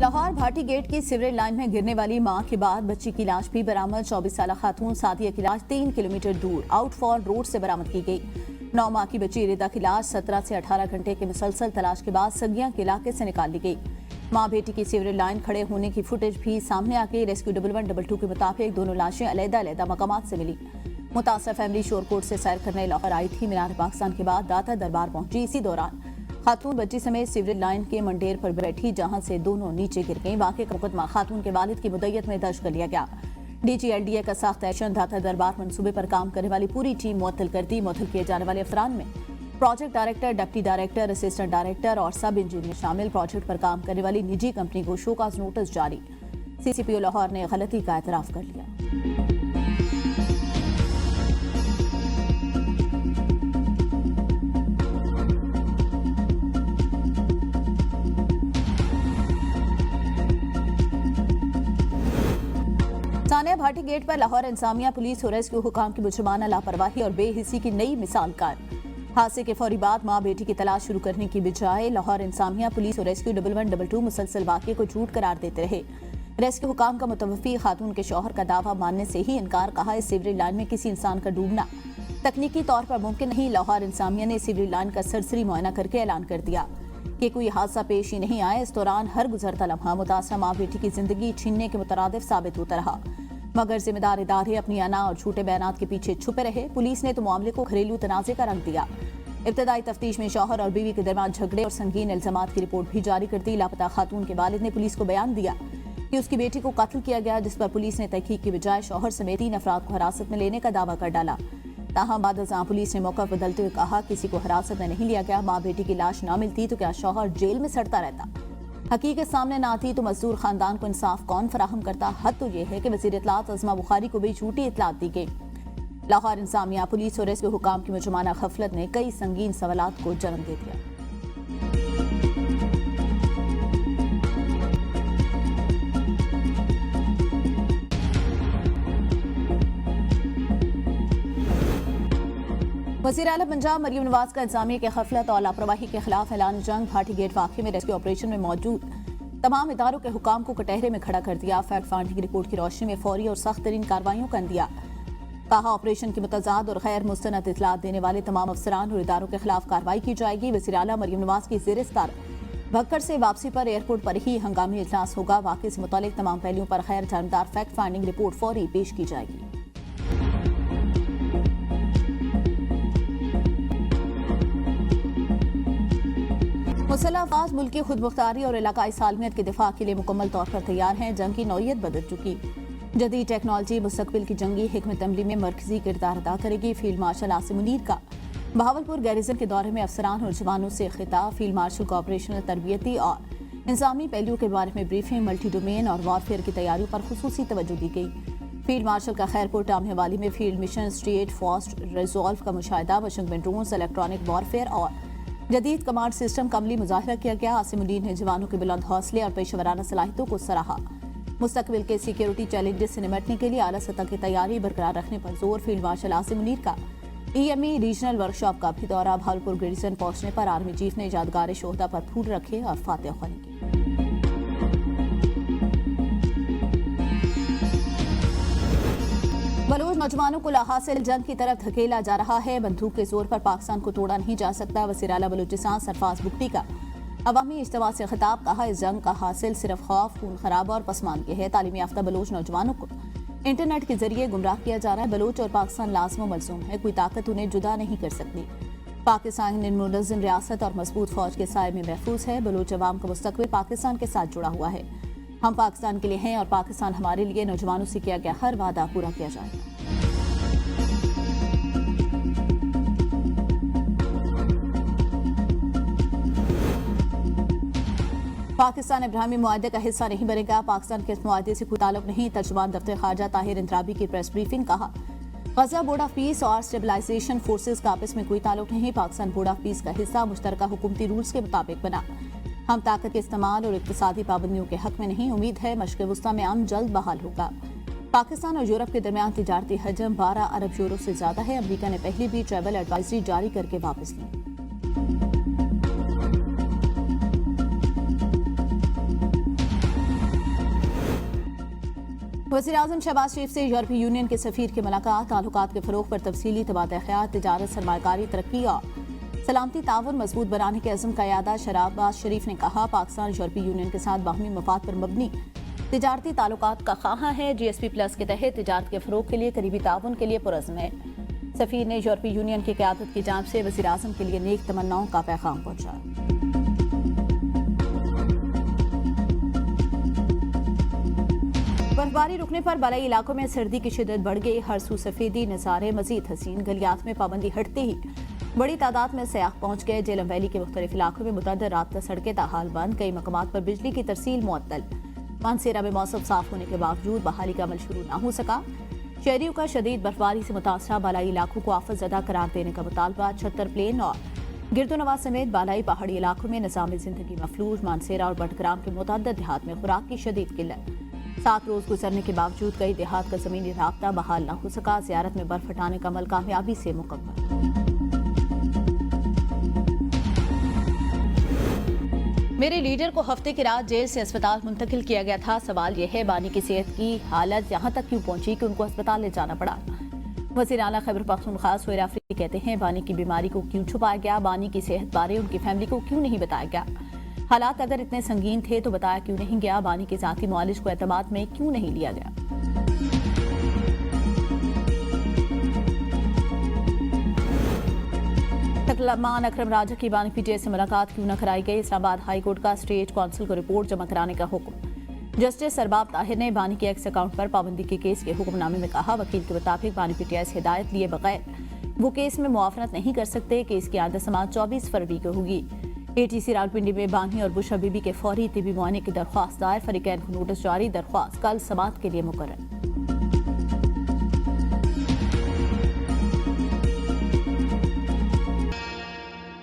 Lahore Bhati gate की sewerage line में गिरने वाली मां के बाद बच्ची की लाश भी बरामद। 24 साल खातून सादिया की लाश 3 किलोमीटर दूर आउटफॉल रोड से बरामद की गई। 9 माह की बच्ची रिदा की लाश 17 से 18 घंटे के मुसलसल तलाश के बाद सगिया के इलाके से निकाल ली गई। मां बेटी की सीवरेज लाइन खड़े होने की फुटेज भी सामने आ गई। रेस्क्यू 1122 के मुताबिक दोनों लाशें अलग-अलग मकामात से मिली। मुतासर फैमिली शोरकोट से सैर करने लाहौर आई थी। मीनार पाकिस्तान के बाद दाता दरबार पहुंची। इसी दौरान खातून बच्ची समेत सीवरेज लाइन के मंडेर पर बैठी, जहां से दोनों नीचे गिर गईं। वाक़े का मुकदमा खातून के वालिद की मुद्दत में दर्ज कर लिया गया। DGLDA का सख्त एक्शन। दाता दरबार मंसूबे पर काम करने वाली पूरी टीम मुअत्तल कर दी। मुअत्तल किए जाने वाले अफरान में project director, deputy director, assistant director और सब इंजीनियर शामिल। प्रोजेक्ट पर काम करने वाली निजी कंपनी को शोकाज नोटिस जारी। CCPO लाहौर ने गलती का एतराफ कर लिया। सानिया भाटी गेट पर लाहौर इंसामिया पुलिस और रेस्क्यू हुकाम की मुजरमाना लापरवाही और बेहिसी की नई मिसाल कायम। हादसे के फौरी बाद मां बेटी की तलाश शुरू करने की बजाय लाहौर इंसामिया पुलिस और रेस्क्यू 1122 मुसलसल वाक़े को झूठ करार देते रहे। रेस्क्यू हुकाम का मुतवफ़ी खातून के शौहर का दावा मानने से ही इनकार। कहा, इस सीवरेज लाइन में किसी इंसान का डूबना तकनीकी तौर पर मुमकिन नहीं। लाहौर इंसामिया ने सीवरेज लाइन का सरसरी मुआयना करके ऐलान कर दिया कि कोई हादसा पेश ही नहीं आया। इस दौरान हर गुजरता लम्हा मुतासरा मां बेटी की जिंदगी छीनने के मुतरादिफ साबित होता रहा, मगर जिम्मेदार इदारे अपनी अना और झूठे बयानात के पीछे छुपे रहे। पुलिस ने तो मामले को घरेलू तनाज़े का रंग दिया। इब्तदाई तफ्तीश में शौहर और बीवी के दरमियान झगड़े और संगीन इल्जामात की रिपोर्ट भी जारी कर दी। लापता खातून के वालिद ने पुलिस को बयान दिया कि उसकी बेटी को कत्ल किया गया, जिस पर पुलिस ने तहकीक की बजाय शौहर समेत 3 अफराद को हिरासत में लेने का दावा कर डाला। ताहम बाद पुलिस ने मौका बदलते हुए कहा, किसी को हिरासत में नहीं लिया गया। मां बेटी की लाश ना मिलती तो क्या शौहर जेल में सड़ता रहता? हकीकत सामने न आती तो मजदूर खानदान को इंसाफ कौन फराहम करता? हद तो यह है कि वज़ीर इत्तलात अज़मा बुखारी को भी झूठी इत्तलात दी गई। लाहौर इंसामिया पुलिस और रेस्क्यू हुकाम की मुजरमाना गफलत ने कई संगीन सवालात को जन्म दे दिया। वज़ीर आला पंजाब मरियम नवाज का इंसामिया की गफलत और लापरवाही के खिलाफ ऐलान जंग। भाटी गेट वाक़े में रेस्क्यू ऑपरेशन में मौजूद तमाम इदारों के हुकाम को कटहरे में खड़ा कर दिया। फैक्ट फाइंडिंग की रिपोर्ट की रोशनी में फौरी और सख्त तरीन कार्रवाइयों का दिया। कहा, ऑपरेशन की मुतज़ाद और गैर मुस्तनद इत्तलात देने वाले तमाम अफसरान और इदारों के खिलाफ कार्रवाई की जाएगी। वज़ीर आला मरियम नवाज की ज़ेर सदारत भक्कर से वापसी पर एयरपोर्ट पर ही हंगामी इजलास होगा। वाक़े से मुतालिक तमाम पहलुओं पर गैर जानबदार फैक्ट फाइंडिंग रिपोर्ट फौरी पेश की जाएगी। मुसल्लह अफवाज मुल्क की खुद मुख्तारी और इलाकाई सालमियत के दिफा के लिए मुकम्मल तौर पर तैयार हैं। जंग की नौयत बदल चुकी। जदीद टेक्नोलॉजी मुस्तकबिल की जंगी हिकमत अमली में मरकजी किरदार अदा करेगी। फील्ड मार्शल आसिम मुनीर का बहावलपुर गैरिजन के दौरे में अफसरान और जवानों से खिताब। फील्ड मार्शल को ऑपरेशनल तरबियती और इंसामी पहलुओं के बारे में ब्रीफिंग। मल्टी डोमेन और वॉरफेयर की तैयारियों पर खुसूसी तवज्जो दी गई। फील्ड मार्शल का खैरपुर टाम हवाली में field mission straight fast resolve का मुशाहिदा। वशिंग में ड्रोन्स, इलेक्ट्रॉनिक वॉरफेयर और जदीद कमांड सिस्टम का अमली मुजाहिरा किया गया। आसिम मुनीर ने जवानों के बुलंद हौसले और पेशेवराना सलाहियतों को सराहा। मुस्तकबिल के सिक्योरिटी चैलेंजेस से निपटने के लिए आला सतह की तैयारी बरकरार रखने पर जोर। फील्ड मार्शल आसिम मुनीर का EME रीजनल वर्कशॉप का भी दौरा। भावलपुर गैरिजन पहुंचने पर आर्मी चीफ ने यादगार शोहदा पर फूल रखे और फातिहा ख्वानी की। बलूच नौजवानों को लाहासिल जंग की तरफ धकेला जा रहा है। बंदूक के जोर पर पाकिस्तान को तोड़ा नहीं जा सकता। वज़ीर आला बलूचिस्तान सरफराज बुगटी का अवामी इज्तिमा से खिताब। कहा, इस जंग का हासिल सिर्फ खौफ, खून खराबा और पसमानदगी है। तालीमी याफ्ता बलूच नौजवानों को इंटरनेट के जरिए गुमराह किया जा रहा है। बलूच और पाकिस्तान लाज़िम व मलज़ूम है। कोई ताकत उन्हें जुदा नहीं कर सकती। पाकिस्तान मुनज़्ज़म रियासत और मजबूत फौज के साए में महफूज है। बलूच अवाम का मुस्तकबिल पाकिस्तान के साथ जुड़ा हुआ है। हम पाकिस्तान के लिए हैं और पाकिस्तान हमारे लिए। नौजवानों से किया गया हर वादा पूरा किया जाएगा। पाकिस्तान इब्राहिमी मुआहदे का हिस्सा नहीं बनेगा। पाकिस्तान के इस मुआहदे से कोई ताल्लुक नहीं। तर्जुमान दफ्तर खारजा ताहिर इंद्राबी की प्रेस ब्रीफिंग। कहा, गजा बोर्ड ऑफ पीस और स्टेबलाइजेशन फोर्सेज का आपस में कोई ताल्लुक नहीं। पाकिस्तान बोर्ड ऑफ पीस का हिस्सा मुश्तरका हुकूमती रूल्स के मुताबिक बना। हम ताकत के इस्तेमाल और इक्तिसादी पाबंदियों के हक में नहीं। उम्मीद है मशक़ वुस्ता में अमन जल्द बहाल होगा। पाकिस्तान और यूरोप के दरमियान तिजारती हजम 12 अरब यूरो से ज्यादा है। अमरीका ने पहले भी ट्रैवल एडवाइजरी जारी करके वापस ली। वज़ीर-ए-आज़म शहबाज शरीफ से यूरोपीय यूनियन के सफीर की मुलाकात, ताल्लुकात के फरोग पर तफसीली तबादला ख्याल, तिजारत, सरमायाकारी, तरक्की और सलामती ताउन मजबूत बनाने के अज़म का यादा शहबाज शरीफ ने कहा। पाकिस्तान यूरोपीय यूनियन के साथ बाहमी मफाद पर मबनी तिजारती ताल्लुकात का ख्वाह है। GSP प्लस के तहत तिजारत के फरोग के लिए करीबी ताउन के लिए पुरज़्म है। सफीर ने यूरोपीय यूनियन की क़यादत की जानिब से वज़ीर-ए-आज़म के लिए नेक तमन्नाओं का पैगाम पहुंचा। बर्फबारी रुकने पर बालाई इलाकों में सर्दी की शिद्दत बढ़ गई। हर सू सफेदी, नज़ारे मजीद हसीन। गलियात में पाबंदी हटते ही बड़ी तादाद में सयाह पहुंच गए। जेलम वैली के मुख्तलिफ इलाकों में मुतअद्दिद रात सड़कें ताहाल बंद। कई मकामात पर बिजली की तरसील मुअत्तल। मानसेरा में मौसम साफ होने के बावजूद बहाली का अमल शुरू न हो सका। शहरियों का शदीद बर्फबारी से मुतासरा बालाई इलाकों को आफत ज़दा करार देने का मुतालबा। 76 प्लेन और गिरदोनवा समेत बालाई पहाड़ी इलाकों में निज़ाम जिंदगी मफलूज। मानसेरा और बटग्राम के मुतअद्दिद देहात में खुराक की शदीद किल्लत। 7 रोज गुजरने के बावजूद कई देहात का ज़मीनी राब्ता बहाल न हो सका। ज़ियारत में बर्फ हटाने का अमल कामयाबी से मुकम्मल। मेरे लीडर को हफ्ते की रात जेल से अस्पताल मुंतकिल किया गया था। सवाल यह है, बानी की सेहत की हालत यहाँ तक क्यों पहुंची कि उनको अस्पताल ले जाना पड़ा। वज़ीर आला खैबर पख्तूनख्वा सुहेल आफरीदी कहते हैं, बानी की बीमारी को क्यों छुपाया गया, बानी की सेहत बारे उनकी फैमिली को क्यों नहीं बताया गया। हालात अगर इतने संगीन थे तो बताया क्यों नहीं गया। बानी के जाती मुआलिज को एतमाद में क्यों नहीं लिया गया। तकलामान अकरम राजा की बानी PTI से मुलाकात क्यों न कराई गई। इस्लामाबाद हाई कोर्ट का स्टेट काउंसिल को रिपोर्ट जमा कराने का हुक्म। जस्टिस सरबाब ताहिर ने बानी के एक्स अकाउंट पर पाबंदी के केस के हुक्मनामे में कहा, वकील के मुताबिक बानी PTI से हिदायत लिए बगैर वो केस में मुआवनत नहीं कर सकते। केस की आदत समाअत 24 फरवरी को होगी। ATC रावलपिंडी में बानी और बुशा बीबी के फौरी तिबी मुआयने की दरख्वास्त दायर। फरीकैन को नोटिस जारी। दरख्वास्त कल समाअत के लिए मुकर्रर।